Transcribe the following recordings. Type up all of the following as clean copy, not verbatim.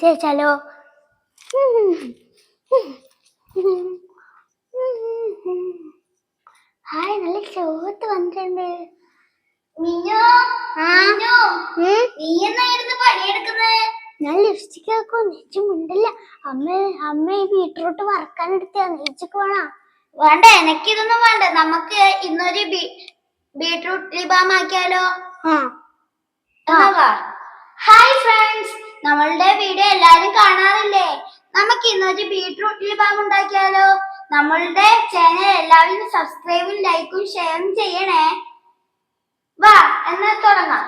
തേച്ചാലോ? Hi, നല്ല ചോത്ത് വന്നിട്ടുണ്ട്. ഞാൻ ലിപ്സ്റ്റിക് ആക്കോ? നെച്ചുമുണ്ടല്ല. അമ്മ ഈ ബീട്രൂട്ട് വറക്കാൻ എടുത്ത നെച്ചക്ക് വേണോ? വേണ്ട, എനിക്കിതൊന്നും വേണ്ട. നമുക്ക് ഇന്നൊരു ബീട്രൂട്ട് ലിബാം ആക്കിയാലോ? ഹായ് ഫ്രണ്ട്സ്, നമ്മളുടെ വീഡിയോ എല്ലാരും കാണാറില്ലേ? നമുക്ക് ഇന്നൊരു ബീട്രൂട്ട് ലിബാം ഉണ്ടാക്കിയാലോ? നമ്മളുടെ ചാനൽ എല്ലാവരും സബ്സ്ക്രൈബും ലൈക്കും ഷെയറും ചെയ്യണേ. വാ, എന്നാ തുടങ്ങാം.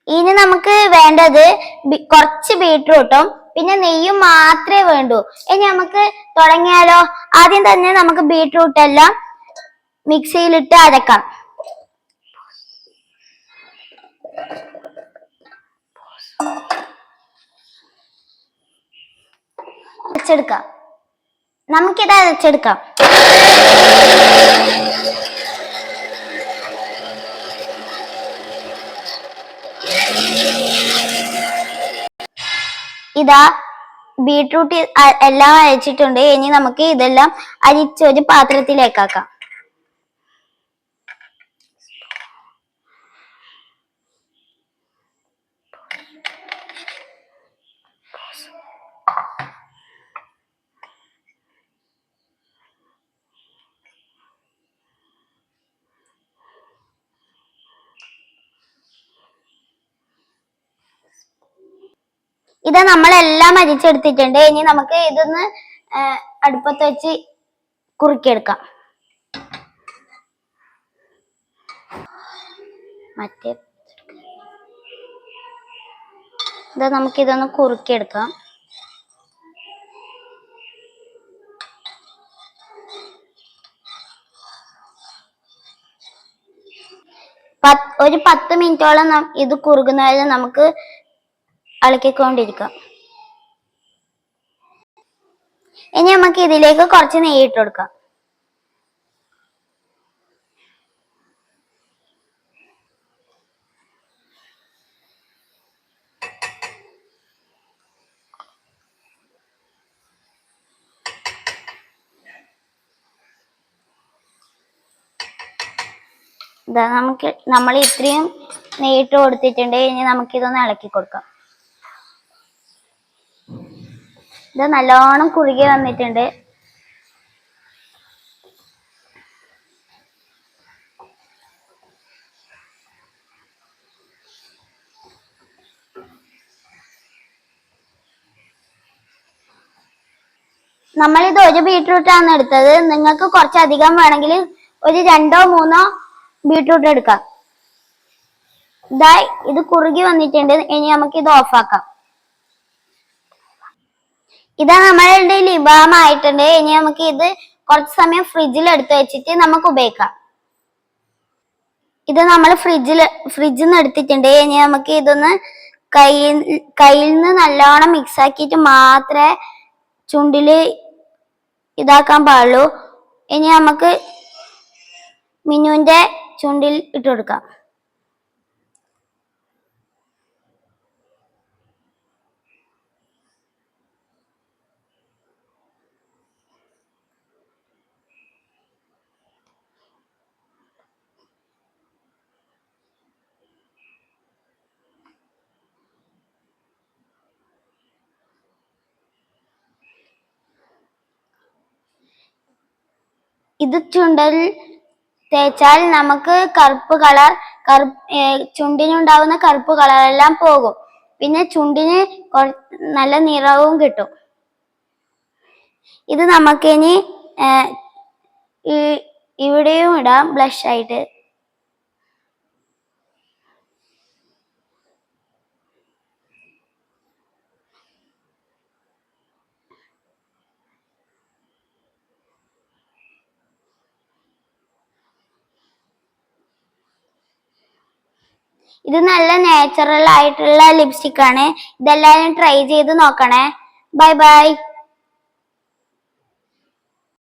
ഇനി നമുക്ക് വേണ്ടത് കുറച്ച് ബീട്രൂട്ടും പിന്നെ നെയ്യും മാത്രമേ വേണ്ടൂ. ഇനി നമുക്ക് തുടങ്ങിയാലോ? ആദ്യം തന്നെ നമുക്ക് ബീട്രൂട്ട് എല്ലാം മിക്സിയിലിട്ട് അരക്കാം. അരച്ചെടുക്കാം. നമുക്കിത് അരച്ചെടുക്കാം. ഇതാ ബീട്രൂട്ട് എല്ലാം അരച്ചിട്ടുണ്ട്. ഇനി നമുക്ക് ഇതെല്ലാം അരിച്ചൊരു പാത്രത്തിലേക്കാക്കാം. ഇത് നമ്മളെല്ലാം അരിച്ചെടുത്തിട്ടുണ്ട്. ഇനി നമുക്ക് ഇതൊന്ന് അടുപ്പത്ത് വെച്ച് കുറുക്കിയെടുക്കാം. നമുക്കിതൊന്ന് കുറുക്കിയെടുക്കാം. ഒരു 10 മിനിറ്റോളം ഇത് കുറുകുന്നവരെ നമുക്ക് ഇളക്കിക്കൊണ്ടിരിക്കാം. ഇനി നമുക്ക് ഇതിലേക്ക് കുറച്ച് നെയ്യ് ഇട്ട് കൊടുക്കാം. നമ്മൾ ഇത്രയും നെയ്യിട്ട് കൊടുത്തിട്ടുണ്ട്. ഇനി നമുക്കിതൊന്ന് ഇളക്കി കൊടുക്കാം. ഇത് നല്ലോണം കുറുകി വന്നിട്ടുണ്ട്. നമ്മളിത് ഒരു ബീട്രൂട്ടാണ് എടുത്തത്. നിങ്ങൾക്ക് കുറച്ചധികം വേണമെങ്കിൽ ഒരു 2 or 3 ബീട്രൂട്ട് എടുക്കാം. ഇത് കുറുകി വന്നിട്ടുണ്ട്. ഇനി നമുക്ക് ഇത് ഓഫാക്കാം. ഇതാ നമ്മളുടെ ലിബാം ആയിട്ടുണ്ട്. ഇനി നമുക്ക് ഇത് കുറച്ച് സമയം ഫ്രിഡ്ജിൽ എടുത്ത് വെച്ചിട്ട് നമുക്ക് ഉപയോഗിക്കാം. ഇത് നമ്മൾ ഫ്രിഡ്ജിൽ നിന്ന് എടുത്തിട്ടുണ്ട്. ഇനി നമുക്ക് ഇതൊന്ന് കയ്യിൽ നിന്ന് നല്ലോണം മിക്സ് ആക്കിയിട്ട് മാത്രമേ ചുണ്ടില് ഇതാക്കാൻ പാടുള്ളൂ. ഇനി നമുക്ക് മിന്നുവിന്റെ ചുണ്ടിൽ ഇട്ട് കൊടുക്കാം. ഇത് ചുണ്ടിൽ തേച്ചാൽ നമുക്ക് ചുണ്ടിനുണ്ടാവുന്ന കറുപ്പ് കളറെല്ലാം പോകും. പിന്നെ ചുണ്ടിന് നല്ല നിറവും കിട്ടും. ഇത് നമുക്കിനി ഇവിടെയും ഇടാം ബ്ലഷ് ആയിട്ട്. ഇത് നല്ല നാച്ചുറൽ ആയിട്ടുള്ള ലിപ്സ്റ്റിക് ആണ്. ഇതെല്ലാവരും ട്രൈ ചെയ്ത് നോക്കണേ. Bye bye.